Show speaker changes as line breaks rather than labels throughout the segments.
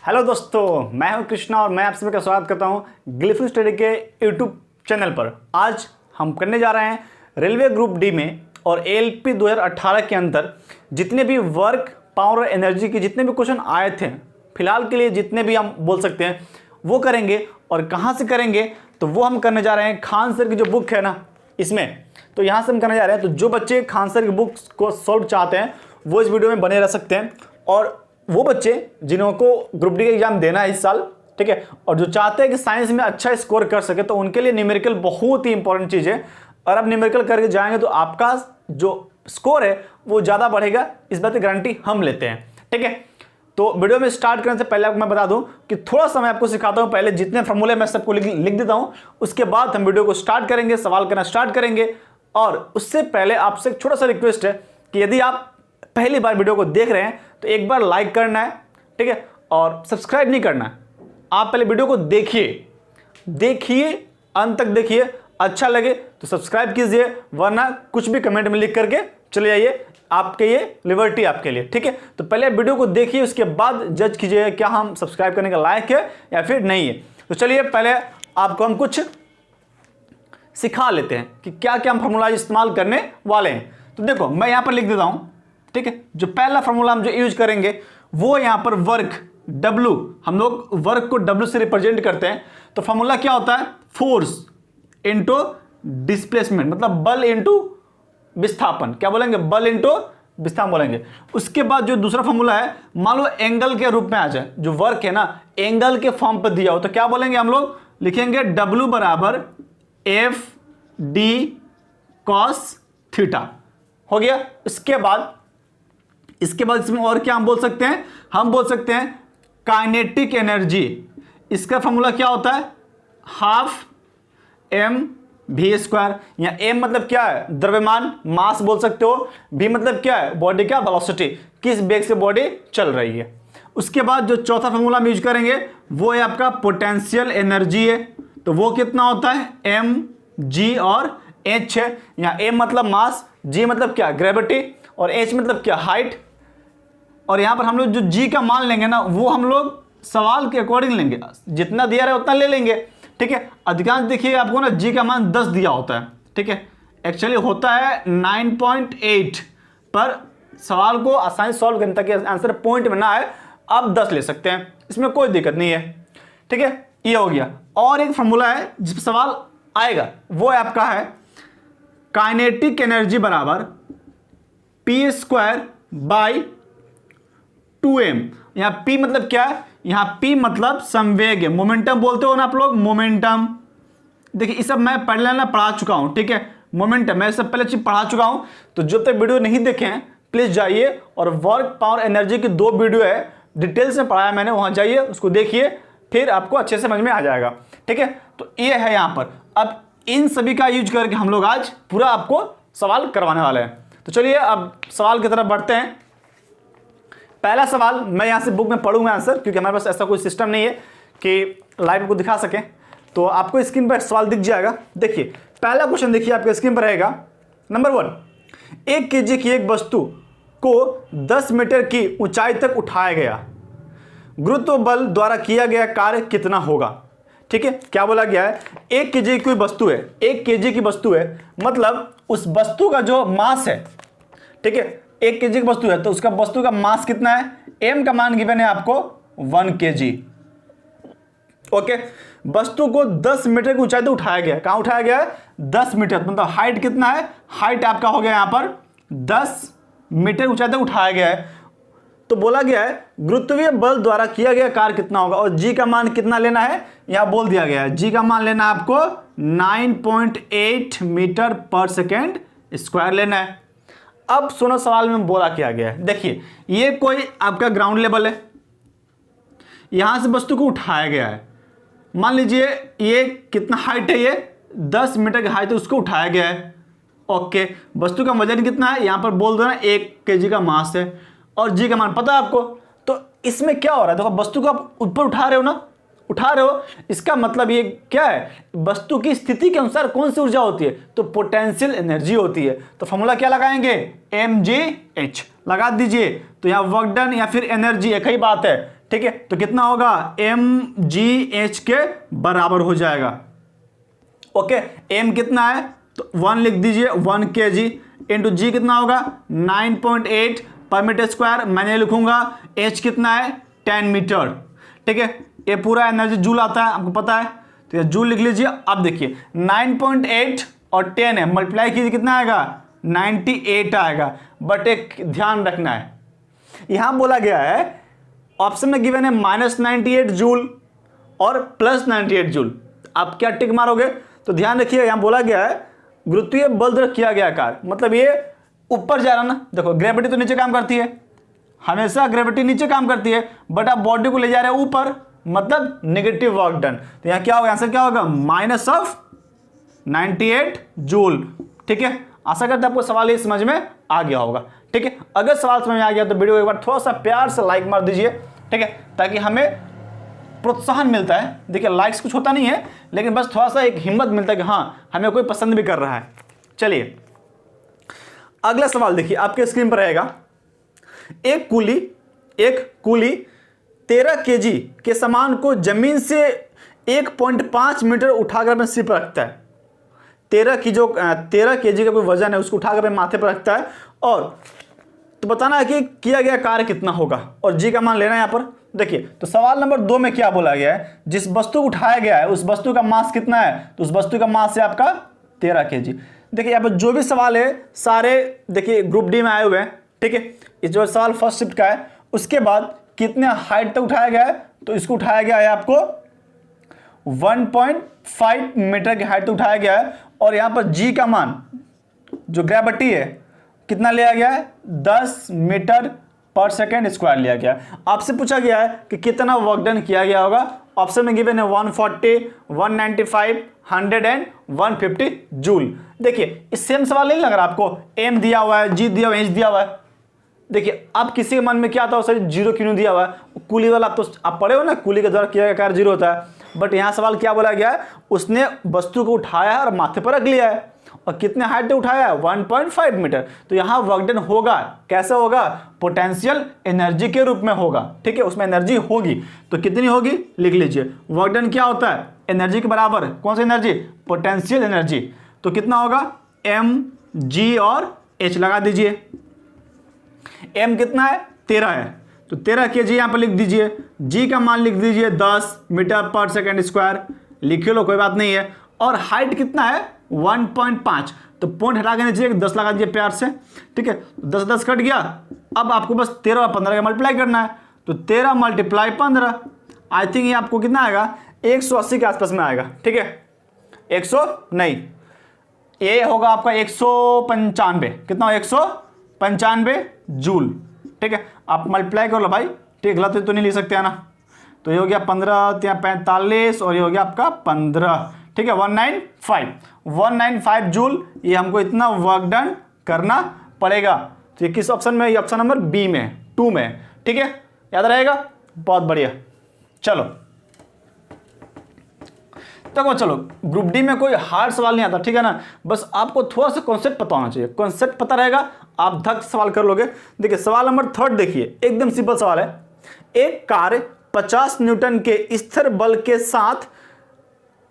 Hello दोस्तों, मैं हूं कृष्णा और मैं आप सभी का स्वागत करता हूं ग्लिफिन स्टडी के यूट्यूब चैनल पर। आज हम करने जा रहे हैं रेलवे ग्रुप डी में और एएलपी 2018 के अंदर जितने भी वर्क, पावर और एनर्जी के जितने भी क्वेश्चन आए थे, फिलहाल के लिए जितने भी हम बोल सकते हैं वो करेंगे। और कहाँ से करेंगे तो वो हम करने जा रहे हैं खान सर की जो बुक है ना, इसमें। तो यहाँ से हम करने जा रहे हैं। तो जो बच्चे खान सर की बुक को सॉल्व चाहते हैं वो इस वीडियो में बने रह सकते हैं। और वो बच्चे जिनको ग्रुप डी का एग्जाम देना है इस साल, ठीक है, और जो चाहते हैं कि साइंस में अच्छा स्कोर कर सके, तो उनके लिए न्यूमेरिकल बहुत ही इंपॉर्टेंट चीज़ है। और आप न्यूमेरिकल करके जाएंगे तो आपका जो स्कोर है वो ज़्यादा बढ़ेगा, इस बात की गारंटी हम लेते हैं, ठीक है। तो वीडियो में स्टार्ट करने से पहले आपको मैं बता दूं कि थोड़ा सा मैं आपको सिखाता हूं। पहले जितने फॉर्मूले मैं सबको लिख देता हूं, उसके बाद हम वीडियो को स्टार्ट करेंगे, सवाल करना स्टार्ट करेंगे। और उससे पहले आपसे एक छोटा सा रिक्वेस्ट है कि यदि आप पहली बार वीडियो को देख रहे हैं तो एक बार लाइक करना है, ठीक है, और सब्सक्राइब नहीं करना है। आप पहले वीडियो को देखिए अंत तक देखिए, अच्छा लगे तो सब्सक्राइब कीजिए, वरना कुछ भी कमेंट में लिख करके चले जाइए, आपके ये लिबर्टी आपके लिए, ठीक है। तो पहले वीडियो को देखिए, उसके बाद जज कीजिए क्या हम सब्सक्राइब करने का लायक है या फिर नहीं है। तो चलिए पहले आपको हम कुछ सिखा लेते हैं कि क्या क्या हम फॉर्मूला इस्तेमाल करने वाले हैं। तो देखो मैं यहाँ पर लिख देता हूँ, ठीक है। जो पहला फॉर्मूला हम जो यूज करेंगे वो यहाँ पर वर्क W, हम लोग वर्क को W से रिप्रेजेंट करते हैं। तो फॉर्मूला क्या होता है? फोर्स इंटू डिस्प्लेसमेंट, मतलब बल इंटू विस्थापन। क्या बोलेंगे? बल इंटू विस्थापन बोलेंगे। उसके बाद जो दूसरा फॉर्मूला है, मान लो एंगल के रूप में आ जाए, जो वर्क है ना एंगल के फॉर्म पर दिया हो, तो क्या बोलेंगे हम लोग? लिखेंगे W बराबर एफ डी कॉस थीटा। हो गया। इसके बाद इसमें और क्या हम बोल सकते हैं? हम बोल सकते हैं काइनेटिक एनर्जी। इसका फॉर्मूला क्या होता है? हाफ एम भी स्क्वायर। या एम मतलब क्या है? द्रव्यमान, मास बोल सकते हो। भी मतलब क्या है? बॉडी का वेलोसिटी, किस वेग से बॉडी चल रही है। उसके बाद जो चौथा फॉर्मूला हम यूज करेंगे वो है आपका पोटेंशियल एनर्जी है। तो वो कितना होता है? एम जी और एच है। यहाँ एम मतलब मास, जी मतलब क्या? ग्रेविटी, और एच मतलब क्या? हाइट। और यहाँ पर हम लोग जो जी का मान लेंगे ना, वो हम लोग सवाल के अकॉर्डिंग लेंगे, जितना दिया रहे उतना ले लेंगे, ठीक है। अधिकांश देखिए आपको ना जी का मान 10 दिया होता है, ठीक है। एक्चुअली होता है 9.8, पर सवाल को आसानी से सॉल्व करने ताकि आंसर पॉइंट में ना आए, आप 10 ले सकते हैं, इसमें कोई दिक्कत नहीं है, ठीक है। ये हो गया। और एक फॉर्मूला है जिस पर सवाल आएगा, वो आपका है काइनेटिक एनर्जी बराबर पी स्क्वायर बाई 2m। यहाँ P मतलब क्या है? यहाँ P मतलब संवेग है, मोमेंटम बोलते हो ना आप लोग, मोमेंटम। देखिए ये सब मैं पहले पढ़ा चुका हूँ, ठीक है। मोमेंटम मैं सब पहले चीज पढ़ा चुका हूँ। तो जब तक वीडियो नहीं देखे हैं प्लीज जाइए, और वर्क, पावर, एनर्जी की 2 वीडियो है, डिटेल्स में पढ़ाया मैंने, वहां जाइए, उसको देखिए, फिर आपको अच्छे से समझ में आ जाएगा, ठीक है। तो ये है यहाँ पर। अब इन सभी का यूज करके हम लोग आज पूरा आपको सवाल करवाने वाले हैं। तो चलिए अब सवाल की तरफ बढ़ते हैं। पहला सवाल मैं यहां से बुक में पढ़ूंगा आंसर, क्योंकि हमारे पास ऐसा कोई सिस्टम नहीं है कि लाइव को दिखा सकें। तो आपको स्क्रीन पर सवाल दिख जाएगा। देखिए पहला क्वेश्चन, देखिए आपके स्क्रीन पर रहेगा। नंबर 1, 1 kg की एक वस्तु को 10 मीटर की ऊंचाई तक उठाया गया, गुरुत्व बल द्वारा किया गया कार्य कितना होगा? ठीक है। क्या बोला गया है? 1 kg की वस्तु है, 1 kg की वस्तु है, मतलब उस वस्तु का जो मास है, ठीक है, 1 kg की वस्तु है तो उसका वस्तु का मास कितना है? m का मान गिवन है आपको 1 kg। ओके। वस्तु को 10 मीटर की ऊंचाई तक उठाया गया है। कहां उठाया गया है? 10 मीटर, मतलब हाइट कितना है? हाइट आपका हो गया यहां पर 10 मीटर ऊंचाई तक उठाया गया है। तो बोला गया है गुरुत्वीय बल द्वारा किया गया कार्य कितना होगा, और जी का मान कितना लेना है? यहां बोल दिया गया है जी का मान लेना है आपको 9.8 मीटर पर सेकेंड स्क्वायर लेना है। अब सुनो सवाल में बोला क्या गया है। देखिए ये कोई आपका ग्राउंड लेवल है, यहां से वस्तु को उठाया गया है। मान लीजिए ये कितना हाइट है? ये 10 मीटर की हाइट है, उसको उठाया गया है। ओके। वस्तु का वजन कितना है? यहां पर बोल दो ना 1 kg का मास है, और जी का मान पता है आपको। तो इसमें क्या हो रहा है? देखो वस्तु को आप ऊपर उठा रहे हो ना, उठा रहे हो, इसका मतलब ये क्या है? वस्तु की स्थिति के अनुसार कौन सी ऊर्जा होती है? तो पोटेंशियल एनर्जी होती है। तो फॉर्मूला क्या लगाएंगे? mgh लगा दीजिए। तो यहाँ वर्क डन या फिर एनर्जी एक ही बात है, ठीक है, तो कितना होगा mgh के बराबर हो जाएगा। ओके, m कितना है तो 1 लिख दीजिए, 1 kg इंटू जी कितना होगा 9.8 पर मीटर स्क्वायर, मैंने लिखूंगा h कितना है 10 मीटर। ठीक है, ये पूरा एनर्जी जूल आता है, आपको पता है, तो ये जूल लिख लीजिए। अब देखिए 9.8 और 10 है, मल्टीप्लाई कीजिए कितना आएगा 98 आएगा। बट एक ध्यान रखना है, यहां बोला गया है ऑप्शन में गिवन है -98 जूल और +98 जूल। आप क्या टिक मारोगे, तो ध्यान रखिए यहां बोला गया है गुरुत्वीय बल द्वारा किया गया कार्य, मतलब ये ऊपर जा रहा ना, देखो ग्रेविटी तो नीचे काम करती है, हमेशा ग्रेविटी नीचे काम करती है, बट आप बॉडी को ले जा रहे हैं ऊपर, मतलब नेगेटिव वर्क डन। तो यहाँ क्या होगा, आंसर क्या होगा -98 जूल। ठीक है, आशा करते हैं आपको सवाल ये समझ में आ गया होगा। ठीक है, अगर सवाल समझ में आ गया तो वीडियो एक बार थोड़ा सा प्यार से लाइक मार दीजिए। ठीक है, ताकि हमें प्रोत्साहन मिलता है। देखिए लाइक्स कुछ होता नहीं है, लेकिन बस थोड़ा सा एक हिम्मत मिलता है कि हाँ हमें कोई पसंद भी कर रहा है। चलिए अगला सवाल देखिए, आपके स्क्रीन पर रहेगा। एक कुली 13 केजी के सामान को जमीन से 1.5 मीटर उठाकर अपने सिर पर रखता है। 13 केजी का कोई वजन है, उसको उठाकर अपने माथे पर रखता है, और तो बताना है कि किया गया कार्य कितना होगा, और जी का मान लेना है यहाँ पर। देखिए तो सवाल नंबर 2 में क्या बोला गया है, जिस वस्तु को उठाया गया है उस वस्तु का मास कितना है, तो उस वस्तु का मास है आपका 13 केजी। देखिए यहाँ पर जो भी सवाल है सारे देखिए ग्रुप डी में आए हुए हैं। ठीक है, इस जो सवाल फर्स्ट शिफ्ट का है, उसके बाद कितने हाइट तक उठाया गया है, तो इसको उठाया गया है आपको 1.5 मीटर की हाइट तक उठाया गया है, और यहाँ पर जी का मान जो ग्रेविटी है कितना लिया गया है 10 मीटर पर सेकेंड स्क्वायर लिया गया। आपसे पूछा गया है कि कितना वर्क डन किया गया होगा, ऑप्शन में गिवन है 140, 195, 100 एंड 150 जूल। देखिए इस सेम सवाल नहीं लग रहा आपको, एम दिया हुआ है, जी दिया हुआ है, एच दिया हुआ है। देखिए अब किसी के मन में क्या आता है सर जीरो क्यों दिया हुआ है, कुली वाला तो आप पढ़े हो ना, कुली के द्वारा किया गया कार्य जीरो होता है, बट यहाँ सवाल क्या बोला गया है, उसने वस्तु को उठाया है और माथे पर रख लिया है, और कितने हाइट तक उठाया है 1.5 मीटर। तो यहाँ वर्क डन होगा, कैसे होगा, पोटेंशियल एनर्जी के रूप में होगा। ठीक है, उसमें एनर्जी होगी, तो कितनी होगी लिख लीजिए। वर्क डन क्या होता है, एनर्जी के बराबर, कौन सी एनर्जी, पोटेंशियल एनर्जी। तो कितना होगा एम जी और एच लगा दीजिए। एम कितना है 13 है, तो 13 केजी यहाँ पर लिख दीजिए। जी का मान लिख दीजिए 10 मीटर पर सेकेंड स्क्वायर, लिख लो कोई बात नहीं है। और हाइट कितना है 1.5, तो पॉइंट हटा के नीचे 10 लगा दीजिए प्यार से। ठीक है, 10 कट गया, अब आपको बस 13 और 15 का मल्टीप्लाई करना है, तो 13 × 15, आई थिंक ये आपको कितना आएगा 180 के आसपास में आएगा। ठीक है, 100 नहीं, ये होगा आपका 195, कितना हो 195 जूल। ठीक है, आप मल्टीप्लाई कर लो भाई, ठीक, गलत तो नहीं लिख सकते हैं ना। तो ये हो गया 15 या 45, और ये हो गया आपका 15। ठीक है, 195 जूल, ये हमको इतना वर्क डन करना पड़ेगा। तो ये किस ऑप्शन में, ये ऑप्शन नंबर बी में, 2 में। ठीक है, याद रहेगा, बहुत बढ़िया। चलो तो चलो ग्रुप डी में कोई हार्ड सवाल नहीं आता, ठीक है ना, बस आपको थोड़ा सा कॉन्सेप्ट पता होना चाहिए। कॉन्सेप्ट पता रहेगा आप धक सवाल कर लोगे। देखिए सवाल नंबर 3 देखिए, एकदम सिंपल सवाल है। एक कार 50 न्यूटन के स्थिर बल के साथ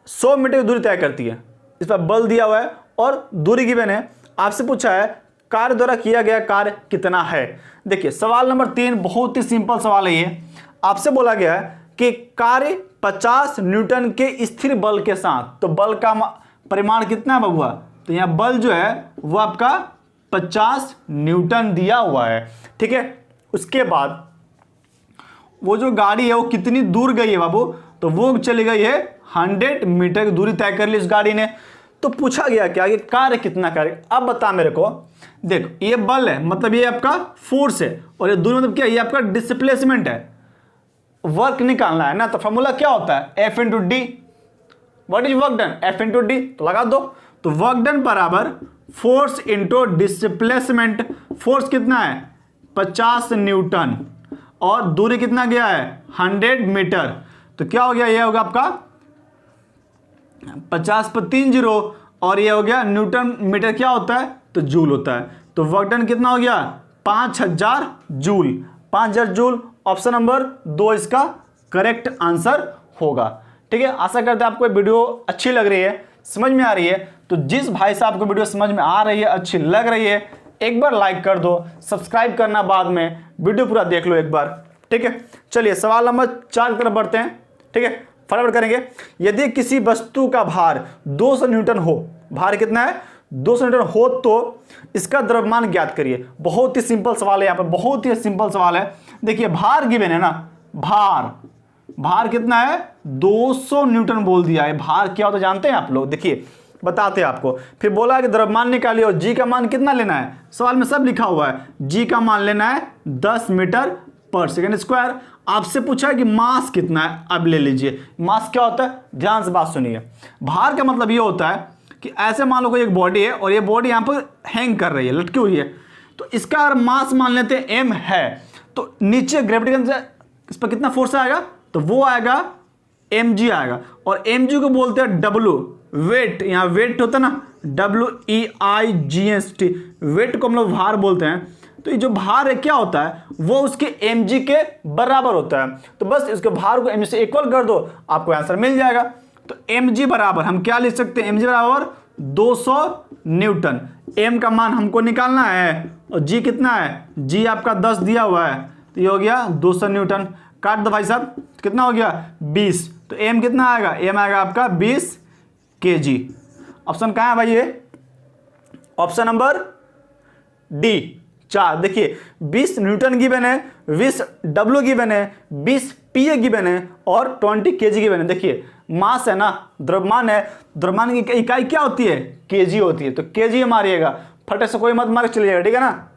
100 मीटर की दूरी तय करती है। इस पर बल दिया हुआ है और दूरी गिवन है। आपसे पूछा है कार द्वारा किया गया कार्य कितना है। देखिए सवाल नंबर 3 बहुत ही सिंपल सवाल है ये। आपसे बोला गया है कि कार्य 50 न्यूटन के स्थिर बल के साथ, तो बल का परिमाण कितना है बबुआ, तो यहाँ बल जो है वो आपका 50 न्यूटन दिया हुआ है। ठीक है, उसके बाद वो जो गाड़ी है वो कितनी दूर गई है बाबू, तो वो चली गई है 100 मीटर की दूरी तय कर ली इस गाड़ी ने। तो पूछा गया क्या कि कार्य कितना करे। अब बता मेरे को, देखो ये बल है मतलब ये आपका फोर्स है, और ये दूरी मतलब क्या, ये आपका डिस्प्लेसमेंट है। वर्क निकालना है ना, तो फॉर्मूला क्या होता है F × D। What is work done, F × D, तो लगा दो। तो वर्क डन बराबर फोर्स इंटू डिस्प्लेसमेंट। फोर्स कितना है 50 न्यूटन, और दूरी कितना गया है 100 मीटर। तो क्या हो गया, ये होगा आपका 50 पर 3 0, और ये हो गया न्यूटन मीटर क्या होता है, तो जूल होता है। तो वर्क डन कितना हो गया 5000 जूल, 5000 जूल, ऑप्शन नंबर 2 इसका करेक्ट आंसर होगा। ठीक है, आशा करते हैं आपको वीडियो अच्छी लग रही है, समझ में आ रही है। तो जिस भाई साहब को वीडियो समझ में आ रही है, अच्छी लग रही है, एक बार लाइक कर दो, सब्सक्राइब करना बाद में, वीडियो पूरा देख लो एक बार। ठीक है, चलिए सवाल नंबर 4 की तरफ बढ़ते हैं। ठीक है, फटाफट करेंगे। यदि किसी वस्तु का भार 200 न्यूटन हो, भार कितना है 200 न्यूटन हो, तो इसका द्रव्यमान ज्ञात करिए। बहुत ही सिंपल सवाल है, यहाँ पर बहुत ही सिंपल सवाल है। देखिए भार गिवन है ना, भार कितना है 200 न्यूटन बोल दिया है। भार क्या होता है जानते हैं आप लोग, देखिए बताते हैं आपको। फिर बोला कि द्रव्यमान निकालिए और जी का मान कितना लेना है, सवाल में सब लिखा हुआ है। जी का मान लेना है 10 मीटर पर सेकेंड स्क्वायर। आपसे पूछा है कि मास कितना है, अब ले लीजिए। मास क्या होता है, ध्यान से बात सुनिए। भार का मतलब ये होता है कि ऐसे मान लो कोई एक बॉडी है और ये बॉडी यहाँ पर हैंग कर रही है, लटकी हुई है, तो इसका अगर मास मान लेते हैं m है, तो नीचे ग्रेविटेशन से इस पर कितना फोर्स आएगा, तो वो आएगा mg आएगा। और mg को बोलते हैं w, वेट। यहाँ वेट होता है ना, WEIGST, वेट को हम लोग भार बोलते हैं। तो ये जो भार है क्या होता है, वो उसके mg के बराबर होता है। तो बस इसके भार को mg से इक्वल कर दो, आपको आंसर मिल जाएगा। तो mg बराबर हम क्या लिख सकते हैं, mg बराबर 200 न्यूटन। m का मान हमको निकालना है और g कितना है, g आपका 10 दिया हुआ है, तो ये हो गया 200 न्यूटन। काट दो भाई साहब, कितना हो गया 20। तो m कितना आएगा, m आएगा आपका 20 kg। ऑप्शन कहाँ है भाई, ये ऑप्शन नंबर डी 4। देखिए 20 न्यूटन गिवन है, 20 W गिवन है, 20 PA गिवन है और 20 kg गिवन है। देखिए मास है ना, द्रव्यमान है, द्रव्यमान की इकाई क्या होती है, kg होती है। तो kg मारिएगा, फटे से कोई मत मार चलिएगा, ठीक है ना।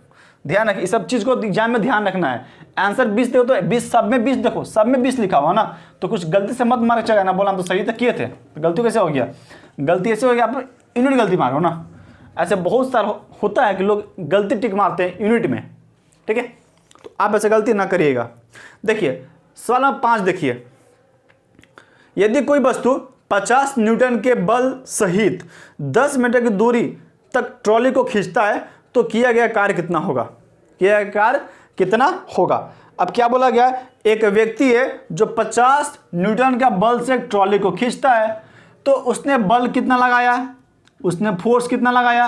ध्यान रखिए, इस सब चीज को एग्जाम में ध्यान रखना है। आंसर 20 देखो तो 20 सब में 20 देखो, सब में 20 लिखा हुआ ना, तो कुछ गलती से मत मार चलेगा ना, बोला हम तो सही तो किए थे, तो गलती कैसे हो गया, गलती ऐसे हो गया आप यूनिट गलती मारो ना। ऐसे बहुत सारा होता है कि लोग गलती टिक मारते हैं यूनिट में, ठीक है, तो आप ऐसे गलती ना करिएगा। देखिए सवाल नंबर 5 देखिए, यदि कोई वस्तु 50 न्यूटन के बल सहित 10 मीटर की दूरी तक ट्रॉली को खींचता है, तो किया गया कार्य कितना होगा, किया गया कार्य कितना होगा। अब क्या बोला गया, एक व्यक्ति है जो 50 न्यूटन का बल से एक ट्रॉली को खींचता है, तो उसने बल कितना लगाया, उसने फोर्स कितना लगाया,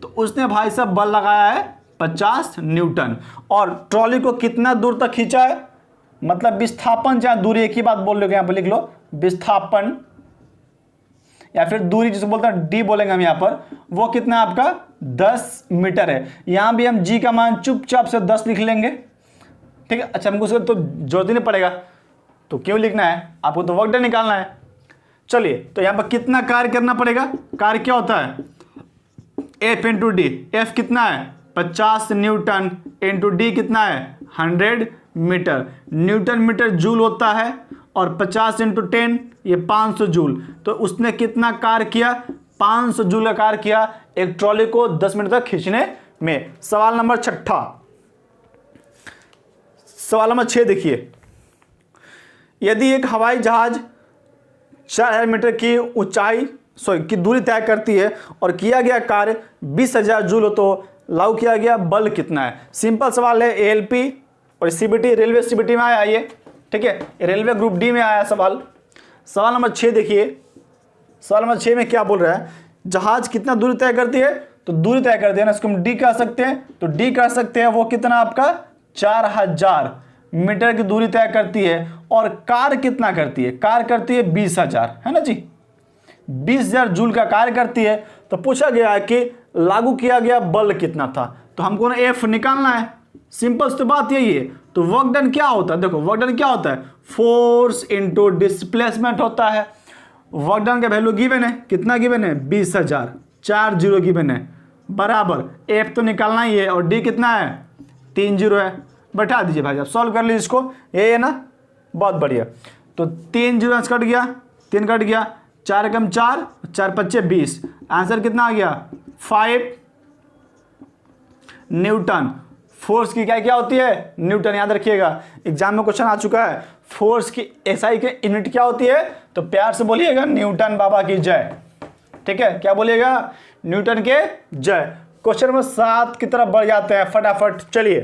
तो उसने भाई साहब बल लगाया है 50 न्यूटन। और ट्रॉली को कितना दूर तक खींचा है, मतलब विस्थापन, चाहे दूरी एक ही बात बोल रहे हो, यहाँ पर लिख लो विस्थापन, या फिर दूरी जिसे बोलते हैं डी बोलेंगे हम यहाँ पर, वो कितना आपका 10 मीटर है। यहाँ भी हम जी का मान चुपचाप से 10 लिख लेंगे, ठीक है। अच्छा हमको उसको तो जरूरत ही नहीं पड़ेगा, तो क्यों लिखना है, आपको तो वर्क डन निकालना है। चलिए तो यहाँ पर कितना कार्य करना पड़ेगा, कार्य क्या होता है F इंटू डी। एफ कितना है 50 न्यूटन इंटू डी कितना है 100 मीटर। न्यूटन मीटर जूल होता है और 50 इंटू 10 ये 500 जूल। तो उसने कितना कार्य किया, 500 जूल का कार्य किया एक ट्रॉली को 10 मिनट तक खींचने में। सवाल नंबर 6, सवाल नंबर 6 देखिए, यदि एक हवाई जहाज 4000 मीटर की ऊंचाई की दूरी तय करती है और किया गया कार्य 20,000 जूल हो, तो लागू किया गया बल कितना है। सिंपल सवाल है, ALP और CBT रेलवे CBT में आया ये, ठीक है, रेलवे ग्रुप डी में आया सवाल। सवाल नंबर 6 देखिए, सवाल नंबर 6 में क्या बोल रहा है, जहाज कितना दूरी तय करती है, तो दूरी तय करती है ना, इसको हम डी कह सकते हैं, तो डी कह सकते हैं वो कितना आपका 4000 मीटर की दूरी तय करती है। और कार्य कितना करती है, कार्य करती है 20,000, है ना जी, 20,000 जूल का कार्य करती है। तो पूछा गया है कि लागू किया गया बल कितना था, तो हमको ना एफ निकालना है। सिंपल तो बात यही है। तो वर्क डन क्या होता है, देखो वर्क डन क्या होता है, फोर्स इंटू डिस्प्लेसमेंट होता है। वर्क डन का वैल्यू गिवन है, कितना गिवन है 20,000, 4 जीरो गिवन है, बराबर एफ तो निकालना ही है, और डी कितना है 3 जीरो है। बैठा दीजिए भाई साहब, सॉल्व कर लीजिए इसको, ये है ना, बहुत बढ़िया। तो 3 जीरो कट गया, 3 कट गया, 4 कम 4, 4 पच्चे 20, आंसर कितना आ गया 5 न्यूटन। फोर्स की क्या होती है, न्यूटन, याद रखिएगा, एग्जाम में क्वेश्चन आ चुका है। फोर्स की SI के यूनिट क्या होती है, तो प्यार से बोलिएगा न्यूटन बाबा की जय, ठीक है, क्या बोलिएगा, न्यूटन के जय। क्वेश्चन नंबर 7 की तरफ बढ़ जाते हैं फटाफट। चलिए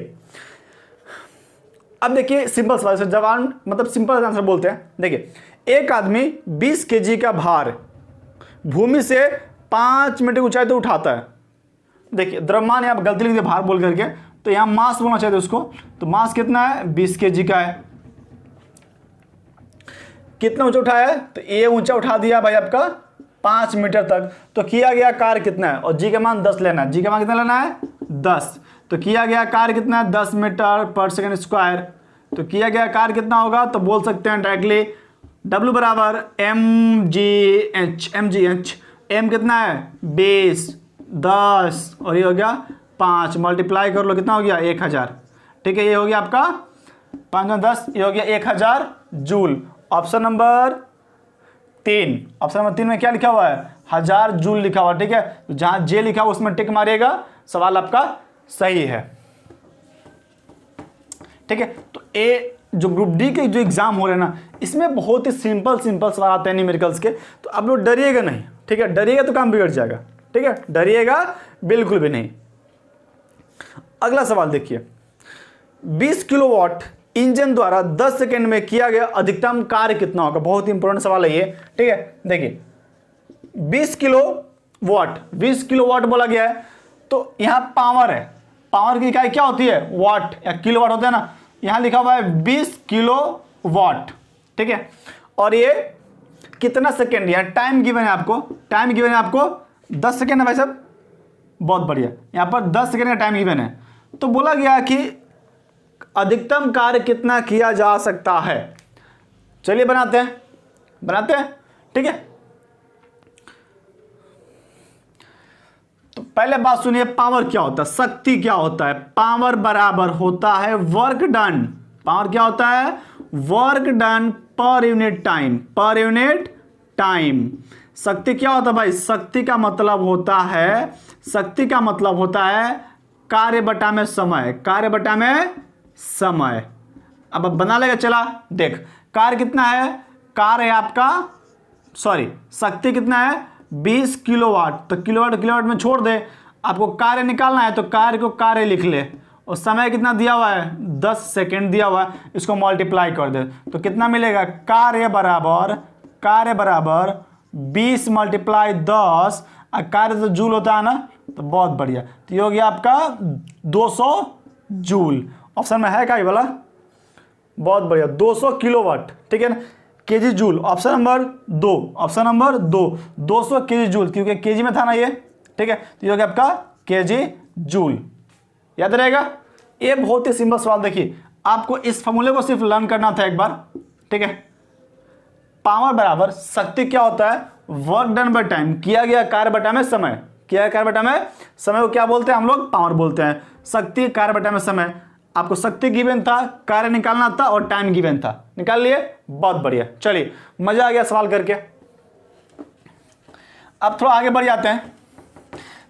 अब देखिए सिंपल सवाल से जवान मतलब सिंपल आंसर बोलते हैं। देखिए, एक आदमी 20 केजी का भार भूमि से 5 मीटर ऊंचाई तो उठाता है। देखिए द्रव्यमान यहाँ गलती लिख दिया भार बोल करके, तो यहाँ मास बोलना चाहिए उसको। तो मास कितना है, 20 केजी का है। कितना ऊंचा उठाया है, तो ये ऊंचा उठा दिया भाई आपका 5 मीटर तक। तो किया गया कार्य कितना है, और जी का मान 10 लेना है। जी का मान कितना लेना है, 10। तो किया गया कार्य कितना है, 10 मीटर पर सेकंड स्क्वायर। तो किया गया कार्य कितना होगा, तो बोल सकते हैं डायरेक्टली W बराबर mgh। m कितना है 20, 10 और ये हो गया 5, मल्टीप्लाई कर लो कितना हो गया 1000। ठीक है, ये हो गया आपका 5 और 10, ये हो गया 1000 joule. Option number 3, option number 3 में क्या लिखा हुआ है, 1000 जूल लिखा हुआ। ठीक है, तो जहां जे लिखा हुआ उसमें टिक मारिएगा, सवाल आपका सही है। ठीक है, तो ए जो ग्रुप डी के जो एग्जाम हो रहे हैं ना, इसमें बहुत ही सिंपल सवाल आते हैं न्यूमेरिकल्स के। तो आप लोग डरिएगा नहीं, ठीक है, डरिएगा तो काम बिगड़ जाएगा। ठीक है, डरिएगा बिल्कुल भी नहीं। अगला सवाल देखिए, 20 किलोवाट इंजन द्वारा 10 सेकंड में किया गया अधिकतम कार्य कितना होगा। बहुत ही इंपॉर्टेंट सवाल है ये। ठीक है, देखिए 20 किलोवाट बोला गया है, तो यहां पावर है। पावर की इकाई क्या होती है, वाट या किलोवाट होता है ना। यहां लिखा हुआ है 20 किलोवाट। ठीक है, और ये कितना सेकेंड, या टाइम गिवन है आपको, टाइम गिवन है आपको 10 सेकेंड है भाई साहब। बहुत बढ़िया, यहां पर 10 सेकेंड का टाइम गिवन है। तो बोला गया कि अधिकतम कार्य कितना किया जा सकता है। चलिए बनाते हैं। ठीक है, तो पहले बात सुनिए, पावर क्या होता है, शक्ति क्या होता है। पावर बराबर होता है वर्क डन। पावर क्या होता है, work done per unit time. शक्ति क्या होता है भाई, शक्ति का मतलब होता है कार्य बटा में समय। अब बना लेगा, चला देख, कार्य कितना है, कार्य है आपका शक्ति कितना है 20 किलोवाट। तो किलोवाट में छोड़ दे, आपको कार्य निकालना है तो कार्य को कार्य लिख ले, और समय कितना दिया हुआ है 10 सेकेंड दिया हुआ है, इसको मल्टीप्लाई कर दे तो कितना मिलेगा, कार्य बराबर 20 मल्टीप्लाई 10, और कार्य तो जूल होता है ना, तो बहुत बढ़िया। तो ये हो गया आपका 200 जूल। ऑप्शन में है क्या ये वाला, बहुत बढ़िया, 200 किलोवाट। ठीक है ना, KG joule. Option number 2 200 KG joule, क्योंकि केजी में था ना ये। ठीक है, तो ये हो गया आपका केजी जूल। याद रहेगा, ये बहुत ही सिंपल सवाल। देखिए आपको इस फॉर्मूले को सिर्फ लर्न करना था एक बार। ठीक है, पावर बराबर शक्ति क्या होता है, वर्क डन बाय टाइम, किया गया कार्य बटा में समय। समय को क्या बोलते हैं हम लोग, पावर बोलते हैं। शक्ति कार्य बटा में समय, आपको शक्ति गिवन था, कार्य निकालना था, और टाइम गिवन था, निकाल लिए, बहुत बढ़िया। चलिए, मजा आ गया सवाल करके। अब थोड़ा आगे बढ़ जाते हैं।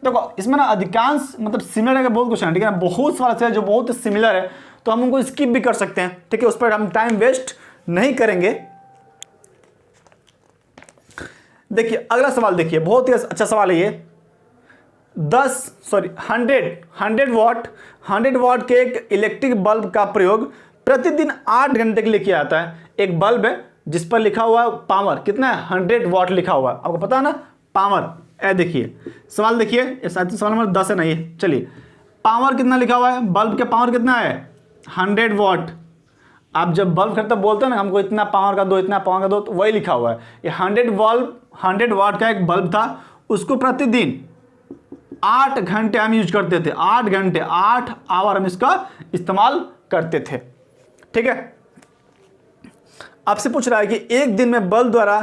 देखो इसमें ना अधिकांश मतलब सिमिलर है, बहुत क्वेश्चन है। ठीक है ना, बहुत सवाल ऐसे हैं जो बहुत सिमिलर है, तो हम उनको स्किप भी कर सकते हैं। ठीक है, उस पर हम टाइम वेस्ट नहीं करेंगे। देखिए अगला सवाल, देखिए बहुत ही अच्छा सवाल है ये। 100 वाट के एक इलेक्ट्रिक बल्ब का प्रयोग प्रतिदिन 8 घंटे के लिए किया जाता है। एक बल्ब है जिस पर लिखा हुआ है पावर कितना है, 100 वाट लिखा हुआ है, आपको पता है ना पावर। देखिए सवाल, देखिए सवाल नंबर 10 है ना ये। चलिए, पावर कितना लिखा हुआ है, बल्ब के पावर कितना है 100 वाट। आप जब बल्ब खरीदते बोलते हैं ना हमको इतना पावर का दो, इतना पावर का दो, तो वही लिखा हुआ है। ये 100 वाट का एक बल्ब था, उसको प्रतिदिन 8 घंटे हम यूज करते थे। 8 घंटे, 8 आवर हम इसका इस्तेमाल करते थे। ठीक है, आपसे पूछ रहा है कि एक दिन में बल्ब द्वारा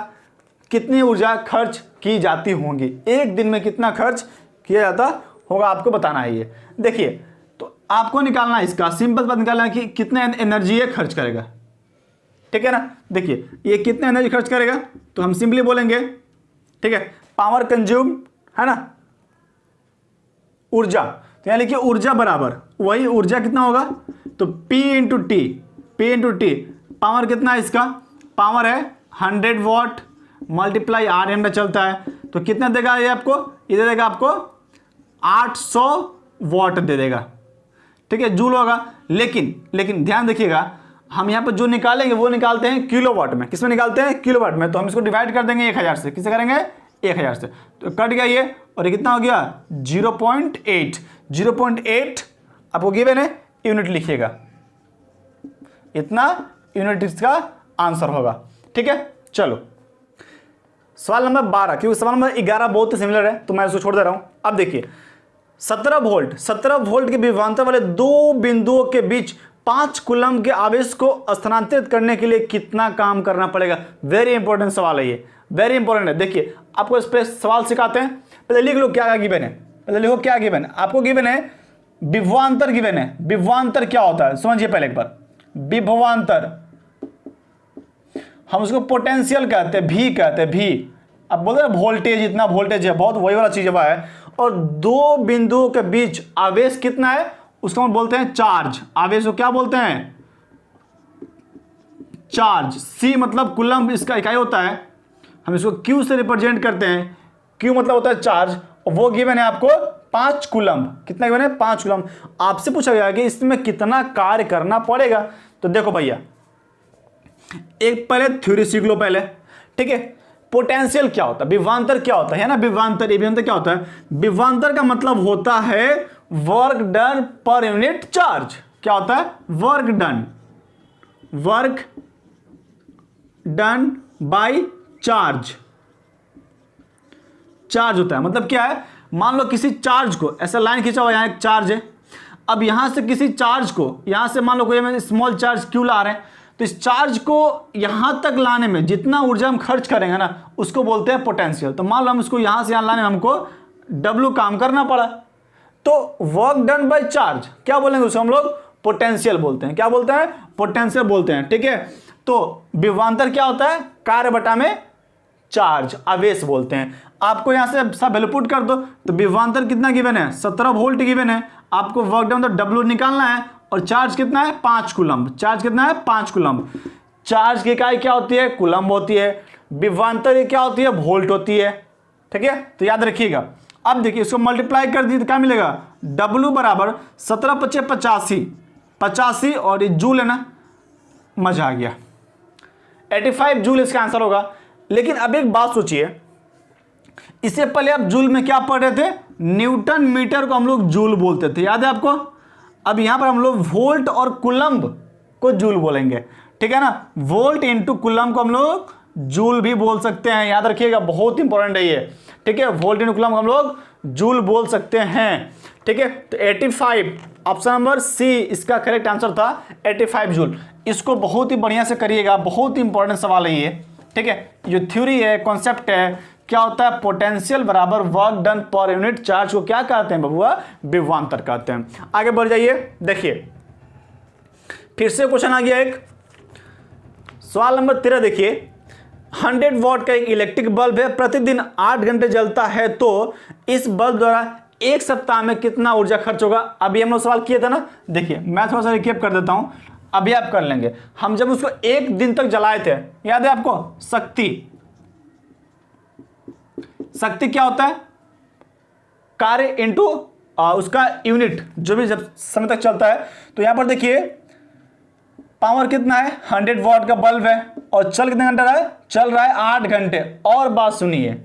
कितनी ऊर्जा खर्च की जाती होंगी। एक दिन में कितना खर्च किया जाता होगा, आपको बताना है ये। देखिए, तो आपको निकालना है इसका सिंपल बात निकालना है कि कितना एनर्जी ये खर्च करेगा। ठीक है ना, देखिए ये कितना एनर्जी खर्च करेगा, तो हम सिंपली बोलेंगे, ठीक है, पावर कंज्यूम है ना, ऊर्जा। तो यहां लिखिए ऊर्जा बराबर वही ऊर्जा कितना होगा, तो P इंटू टी। पावर कितना है इसका, पावर है 100 वाट मल्टीप्लाई 8 घंटा चलता है, तो कितना देगा ये आपको, ये दे देगा आपको 800 वाट दे देगा। ठीक है, जूल होगा। लेकिन ध्यान देखिएगा, हम यहाँ पर जो निकालेंगे वो निकालते हैं किलोवाट में। किसमें निकालते हैं? किलोवाट में। तो हम इसको डिवाइड कर देंगे 1000 से। किससे करेंगे? 1000 से। तो कट गया ये, और ये कितना हो गया? 0.8। 0.8 आपको गिवन है, यूनिट लिखिएगा, इतना यूनिट इसका आंसर होगा। ठीक है, चलो सवाल नंबर 12, क्योंकि सवाल नंबर 11 बहुत ही सिमिलर है तो मैं उसको छोड़ दे रहा हूं। अब देखिए 17 वोल्ट के विभवांतर वाले दो बिंदुओं के बीच 5 कूलम के आवेश को स्थानांतरित करने के लिए कितना काम करना पड़ेगा? वेरी इंपॉर्टेंट सवाल है ये, वेरी इंपॉर्टेंट है। देखिए आपको इस पर सवाल सिखाते हैं, पहले लिख लो क्या गिवन है। पहले लिखो क्या गिवन है। आपको गिवन है विभवांतर गिवन है। विभवांतर क्या होता है समझिए पहले एक बार। विभवांतर हम उसको पोटेंशियल कहते हैं, भी कहते हैं, भी। अब बोलते हैं वोल्टेज, इतना वोल्टेज है, बहुत वही वाला चीज है। और दो बिंदुओं के बीच आवेश कितना है उसको हम बोलते हैं चार्ज। आवेश को क्या बोलते हैं? चार्ज। सी मतलब कूलम इसका इकाई होता है, हम इसको क्यू से रिप्रेजेंट करते हैं। क्यू मतलब होता है चार्ज, और वो गिवन है आपको 5 कूलम। कितना गिवन है? 5 कूलम। आपसे पूछा गया कि इसमें कितना कार्य करना पड़ेगा। तो देखो भैया, एक पहले थ्योरी सीख लो पहले, ठीक है। पोटेंशियल क्या होता है, विभवांतर क्या होता है ना, विभवांतर क्या होता है? विभवांतर का मतलब होता है work done per unit charge. क्या होता है? वर्क डन बाय चार्ज होता है। मतलब क्या है? मान लो किसी चार्ज को ऐसा लाइन खींचा हुआ, यहां एक चार्ज है। अब यहां से किसी चार्ज को, यहां से मान लो कोई स्मॉल चार्ज क्यू ला रहे हैं, तो इस चार्ज को यहां तक लाने में जितना ऊर्जा हम खर्च करेंगे ना उसको बोलते हैं पोटेंशियल। तो मान लो हम इसको यहां से यहां लाने में हमको W काम करना पड़ा, तो वर्क डन बाय चार्ज क्या बोलेंगे उसको हम लोग? पोटेंशियल बोलते हैं। क्या बोलते हैं? पोटेंशियल बोलते हैं। ठीक है, तो विभवांतर क्या होता है? कार्य बटा में चार्ज, आवेश बोलते हैं। आपको यहां से सब वैल्यू पुट कर दो, तो विभवांतर कितना गिवन है? 17 वोल्ट गिवन है। आपको वर्क डन तो W निकालना है, और चार्ज कितना है? 5 कूलम। चार्ज कितना है? 5 कूलम। चार्ज की इकाई क्या होती है? कूलम होती है। विभवांतर क्या होती है? वोल्ट होती है। ठीक है, तो याद रखिएगा। अब देखिए इसको मल्टीप्लाई कर दी तो क्या मिलेगा? W बराबर 17 × 85, 85 और ये जूल है ना, मजा आ गया। 85 जूल इसका आंसर होगा। लेकिन अब एक बात सोचिए, इससे पहले आप जूल में क्या पढ़ रहे थे? न्यूटन मीटर को हम लोग जूल बोलते थे, याद है आपको? अब यहां पर हम लोग वोल्ट और कूलम्ब को जूल बोलेंगे। ठीक है ना, वोल्ट इंटू कूलम्ब को हम लोग जूल भी बोल सकते हैं, याद रखिएगा, बहुत इंपॉर्टेंट है ये। ठीक है, वोल्ट इंटू कूलम्ब हम लोग जूल बोल सकते हैं। ठीक है, तो 85 ऑप्शन नंबर सी इसका करेक्ट आंसर था, 85 जूल। इसको बहुत ही बढ़िया से करिएगा, बहुत ही इंपॉर्टेंट सवाल है ये। ठीक है, जो थ्योरी है, कॉन्सेप्ट है, क्या होता है? पोटेंशियल बराबर work done per unit charge को क्या कहते हैं बबुआ? विभवांतर कहते हैं। आगे बढ़ जाइए, देखिए फिर से क्वेश्चन आ गया एक, सवाल नंबर 13 देखिए। 100 वॉट का एक इलेक्ट्रिक बल्ब है, प्रतिदिन 8 घंटे जलता है, तो इस बल्ब द्वारा एक सप्ताह में कितना ऊर्जा खर्च होगा? अभी हम लोग सवाल किए थे ना, देखिए मैं थोड़ा सा रिकेप कर देता हूं, अभी आप कर लेंगे। हम जब उसको 1 दिन तक जलाए थे, याद है आपको? शक्ति क्या होता है? कार्य इंटू उसका यूनिट, जो भी जब समय तक चलता है। तो यहां पर देखिए पावर कितना है? 100 वॉट का बल्ब है, और चल कितने घंटे रहा है? चल रहा है 8 घंटे। और बात सुनिए,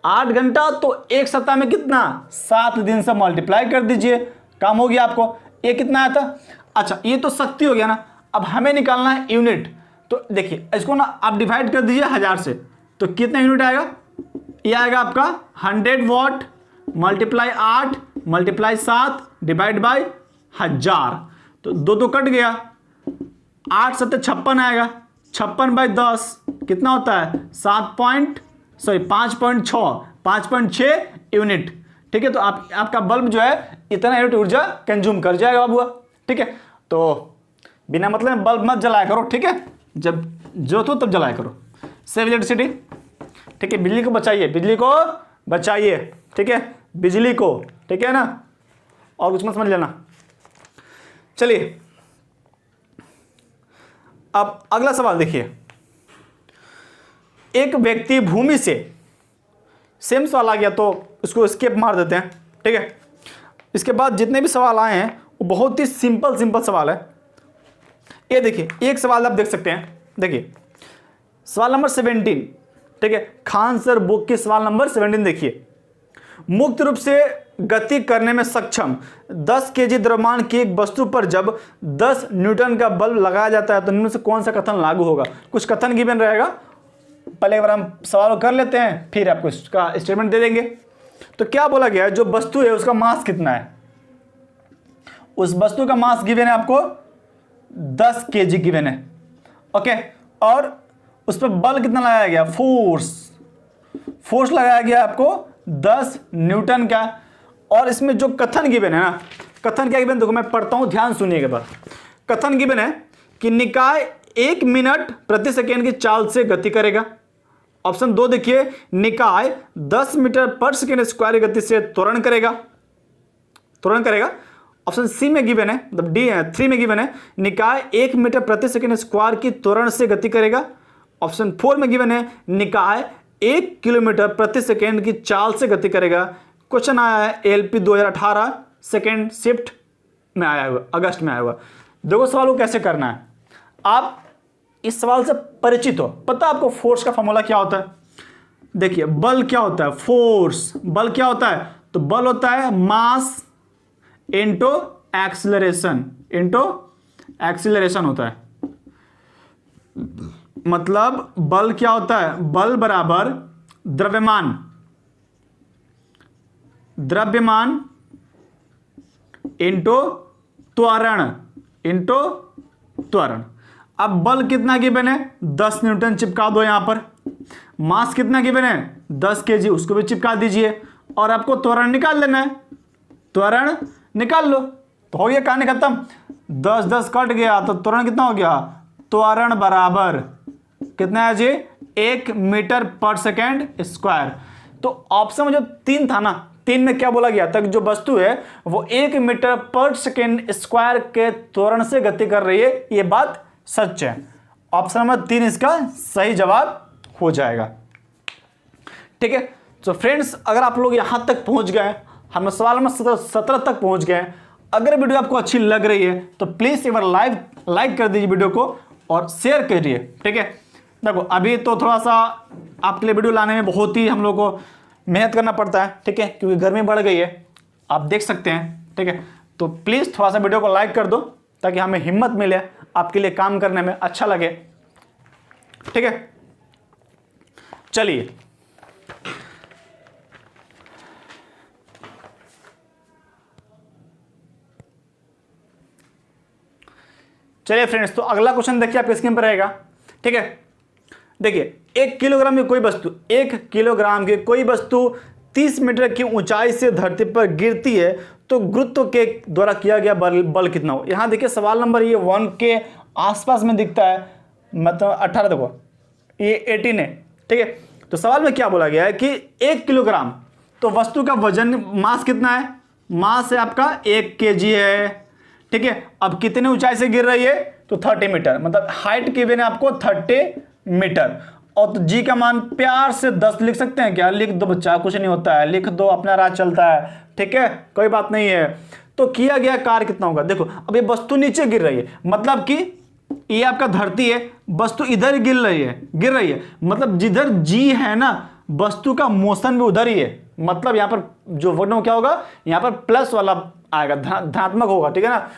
8 घंटा तो एक सप्ताह में कितना? 7 दिन से मल्टीप्लाई कर दीजिए, काम हो गया आपको। ये कितना आया था? अच्छा, ये तो शक्ति हो गया ना। अब हमें निकालना है यूनिट। तो देखिए इसको ना आप डिवाइड कर दीजिए 1000 से, तो कितना यूनिट आएगा? ये आएगा आपका 100 what multiply 8 multiply 7 divide by 1000, तो 2 कट गया, 8 7 56 आएगा। 56 बाई 10 कितना होता है? 5.6 यूनिट। ठीक है, तो आपका बल्ब जो है इतना यूनिट ऊर्जा कंज्यूम कर जाएगा बाबूआ। ठीक है, तो बिना मतलब बल्ब मत जलाया करो। ठीक है, जब जरूरत हो तब जलाया करो। Save electricity. ठीक है, बिजली को बचाइए, बिजली को बचाइए। ठीक है, बिजली को, ठीक है ना, और कुछ मत समझ लेना। चलिए अब अगला सवाल देखिए। एक व्यक्ति भूमि से, सेम सवाल आ गया तो उसको स्किप मार देते हैं। ठीक है, इसके बाद जितने भी सवाल आए हैं बहुत ही सिंपल सवाल है। ये देखिए एक सवाल आप देख सकते हैं, देखिए सवाल नंबर 17, ठीक है, खान सर बुक के सवाल नंबर 17 देखिए। मुक्त रूप से गति करने में सक्षम 10 केजी द्रव्यमान की एक वस्तु पर जब 10 न्यूटन का बल लगाया जाता है तो इनमें से कौन सा कथन लागू होगा। कुछ कथन गिवन रहेगा, पहले एक बार हम सवाल कर लेते हैं, फिर आपको इसका स्टेटमेंट दे देंगे। तो क्या बोला गया है, जो वस्तु है उसका मास कितना है, उस वस्तु का मास गिवन है आपको 10 केजी गिवन है, ओके, और उस पर बल कितना लगाया गया, फोर्स लगाया गया आपको 10 न्यूटन का। और इसमें जो कथन गिवन है ना, कथन क्या गिवन, देखो मैं पढ़ता हूं, ध्यान सुनिएगा बात। कथन गिवन है कि निकाय 1 मिनट प्रति सेकेंड की चाल से गति करेगा। ऑप्शन 2 देखिए, निकाय 10 मीटर पर सेकेंड स्क्वायर की गति से त्वरण करेगा। ऑप्शन सी में गिवन है, मतलब डी है 3 में गिवन है, निकाय 1 मीटर प्रति सेकेंड स्क्वायर की त्वरण से गति करेगा। ऑप्शन 4 में गिवन है, निकाय 1 किलोमीटर प्रति सेकेंड की चाल से गति करेगा। क्वेश्चन आया है एलपी 2018 सेकेंड शिफ्ट में आया हुआ, अगस्त में आया हुआ। देखो सवाल को कैसे करना है, आप इस सवाल से परिचित हो, पता आपको फोर्स का फॉर्मूला क्या होता है। देखिए बल क्या होता है, फोर्स, बल क्या होता है, तो बल होता है मास इनटू एक्सीलरेशन होता है। मतलब बल क्या होता है, बल बराबर द्रव्यमान इनटू त्वरण। अब बल कितना गिवन है, 10 न्यूटन चिपका दो यहां पर। मास कितना गिवन है, 10 केजी, उसको भी चिपका दीजिए। और आपको त्वरण निकाल लेना है, त्वरण निकाल लो तो हो गया, कहानी खत्म। 10 कट गया तो त्वरण कितना हो गया, त्वरण बराबर कितना है जी, 1 मीटर पर सेकेंड स्क्वायर। तो ऑप्शन में जो 3 था ना, 3 में क्या बोला गया था, जो वस्तु है वो 1 मीटर पर सेकेंड स्क्वायर के त्वरण से गति कर रही है, ये बात सच है। ऑप्शन नंबर 3 इसका सही जवाब हो जाएगा, ठीक है। तो फ्रेंड्स अगर आप लोग यहां तक पहुंच गए, हम सवाल नंबर 17 तक पहुंच गए, अगर वीडियो आपको अच्छी लग रही है तो प्लीज एक बार लाइक कर दीजिए वीडियो को और शेयर करिए, ठीक है। देखो अभी तो थोड़ा सा आपके लिए वीडियो लाने में बहुत ही हम लोग को मेहनत करना पड़ता है, ठीक है, क्योंकि गर्मी बढ़ गई है, आप देख सकते हैं, ठीक है। तो प्लीज़ थोड़ा सा वीडियो को लाइक कर दो ताकि हमें हिम्मत मिले, आपके लिए काम करने में अच्छा लगे, ठीक है। चलिए फ्रेंड्स, तो अगला क्वेश्चन देखिए आपके स्क्रीन पर रहेगा, ठीक है। देखिए 1 किलोग्राम की कोई वस्तु 1 किलोग्राम की कोई वस्तु 30 मीटर की ऊंचाई से धरती पर गिरती है तो गुरुत्व के द्वारा किया गया बल कितना हो। यहां देखिए सवाल नंबर ये 1 के आसपास में दिखता है, मतलब 18, देखो ये 18 है, ठीक है। तो सवाल में क्या बोला गया है कि 1 किलोग्राम, तो वस्तु का वजन मास कितना है, मास है आपका 1 केजी है, ठीक है। अब कितने ऊंचाई से गिर रही है, तो 30 मीटर, मतलब हाइट गिवन है आपको 30 मीटर। और तो जी का मान प्यार से 10 लिख सकते हैं क्या, लिख दो बच्चा, कुछ नहीं होता है, लिख दो, अपना राज चलता है, ठीक है, कोई बात नहीं है। तो किया गया कार्य कितना होगा, देखो अब ये वस्तु नीचे गिर रही है, मतलब कि ये आपका धरती है, वस्तु इधर गिर रही है, मतलब जिधर जी है ना, वस्तु का मोशन भी उधर ही है, मतलब यहां पर जो वर्ड क्या होगा, यहां पर प्लस वाला आएगा, धनात्मक होगा, ठीक है ना।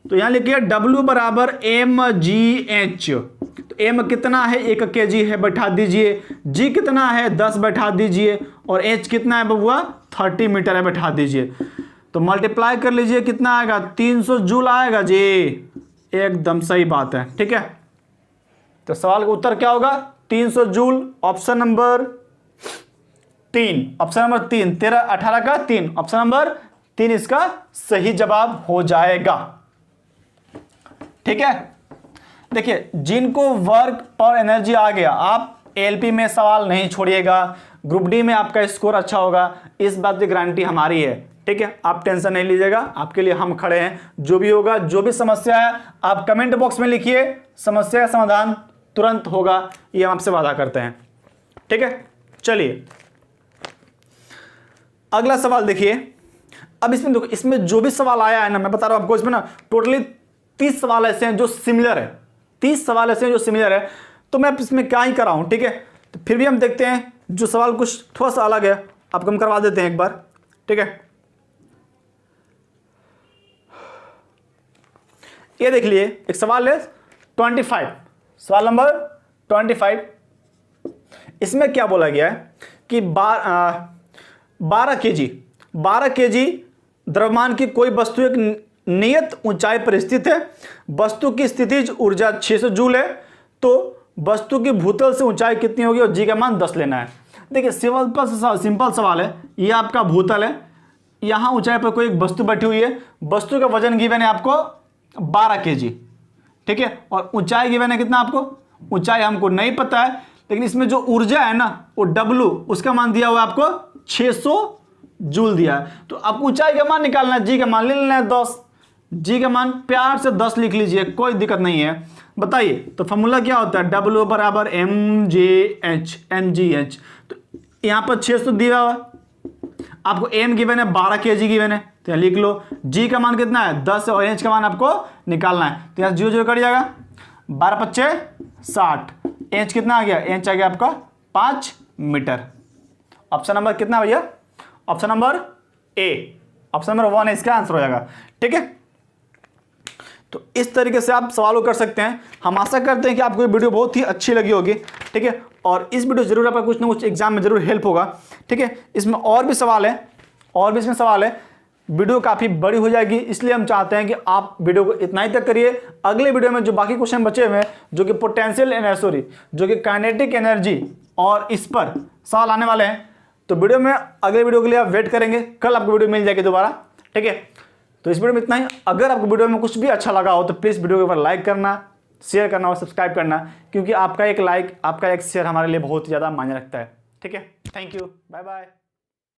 तो यहां लिखिए W बराबर mgh, तो m कितना है, 1 kg है, बैठा दीजिए, g कितना है 10 बैठा दीजिए, और h कितना है बबुआ 30 मीटर है, बैठा दीजिए। तो मल्टीप्लाई कर लीजिए, कितना आएगा 300 जूल आएगा जी, एकदम सही बात है, ठीक है। तो सवाल का उत्तर क्या होगा, 300 जूल, ऑप्शन नंबर 3, 13 18 का 3, ऑप्शन नंबर 3 इसका सही जवाब हो जाएगा, ठीक है। देखिए जिनको वर्क पावर एनर्जी आ गया, आप एलपी में सवाल नहीं छोड़िएगा, ग्रुप डी में आपका स्कोर अच्छा होगा, इस बात की गारंटी हमारी है, ठीक है। आप टेंशन नहीं लीजिएगा, आपके लिए हम खड़े हैं। जो भी होगा, जो भी समस्या है आप कमेंट बॉक्स में लिखिए, समस्या का समाधान तुरंत होगा, ये हम आपसे वादा करते हैं, ठीक है। चलिए अगला सवाल देखिए, अब इसमें देखो, इसमें जो भी सवाल आया है ना, मैं बता रहा हूं आपको, इसमें ना टोटली 30 सवाल ऐसे हैं जो सिमिलर है, 30 सवाल ऐसे हैं जो सिमिलर है। तो मैं इसमें क्या ही कर रहा हूं, ठीक है। तो फिर भी हम देखते हैं जो सवाल कुछ थोड़ा सा अलग है, आपको हम करवा देते हैं एक बार, ठीक है। ये देख लिए, एक सवाल है 25, सवाल नंबर 25। इसमें क्या बोला गया है कि 12 केजी द्रव्यमान की कोई वस्तु एक नियत ऊंचाई पर स्थित है, वस्तु की स्थितिज ऊर्जा 600 जूल है, तो वस्तु की भूतल से ऊंचाई कितनी होगी और जी का मान 10 लेना है। देखिए सिंपल सवाल है, ये आपका भूतल है, यहां ऊंचाई पर कोई एक वस्तु बैठी हुई है, वस्तु का वजन गिवन है आपको 12 केजी, ठीक है, और ऊंचाई गिवन है कितना आपको, ऊंचाई हमको नहीं पता है, लेकिन इसमें जो ऊर्जा है ना वो W, उसका मान दिया हुआ है आपको 600 जूल दिया है। तो आपको ऊंचाई का मान निकालना है, जी का मान ले लेना है 10, जी का मान प्यार से 10 लिख लीजिए, कोई दिक्कत नहीं है। बताइए तो फॉर्मूला क्या होता है, W बराबर mgh। तो यहां पर 600 दिया हुआ, आपको m गिवन है 12 केजी गिवन है, तो यहाँ लिख लो। g का मान कितना है 10 और h का मान आपको निकालना है, तो यहाँ 0 0 कट जाएगा, 12 पच्चे 60, h कितना आ गया, h आ गया आपका 5 मीटर। ऑप्शन नंबर कितना भैया, option number A, option number 1 इसका आंसर हो जाएगा, ठीक है। तो इस तरीके से आप सवालों कर सकते हैं। हम आशा करते हैं कि आपको ये वीडियो बहुत ही अच्छी लगी होगी, ठीक है, और इस वीडियो जरूर आपका कुछ ना कुछ एग्जाम में जरूर हेल्प होगा, ठीक है। इसमें और भी सवाल है, और भी इसमें सवाल है, वीडियो काफ़ी बड़ी हो जाएगी, इसलिए हम चाहते हैं कि आप वीडियो को इतना ही तक करिए। अगले वीडियो में जो बाकी क्वेश्चन बचे हुए हैं, जो कि पोटेंशियल एनर्जी, जो कि काइनेटिक एनर्जी और इस पर सवाल आने वाले हैं, तो वीडियो में अगले वीडियो के लिए आप वेट करेंगे, कल आपको वीडियो मिल जाएगी दोबारा, ठीक है। तो इस वीडियो में इतना ही। अगर आपको वीडियो में कुछ भी अच्छा लगा हो तो प्लीज़ वीडियो के ऊपर लाइक करना, शेयर करना और सब्सक्राइब करना, क्योंकि आपका एक लाइक, आपका एक शेयर हमारे लिए बहुत ही ज़्यादा मायने रखता है, ठीक है। Thank you, bye bye.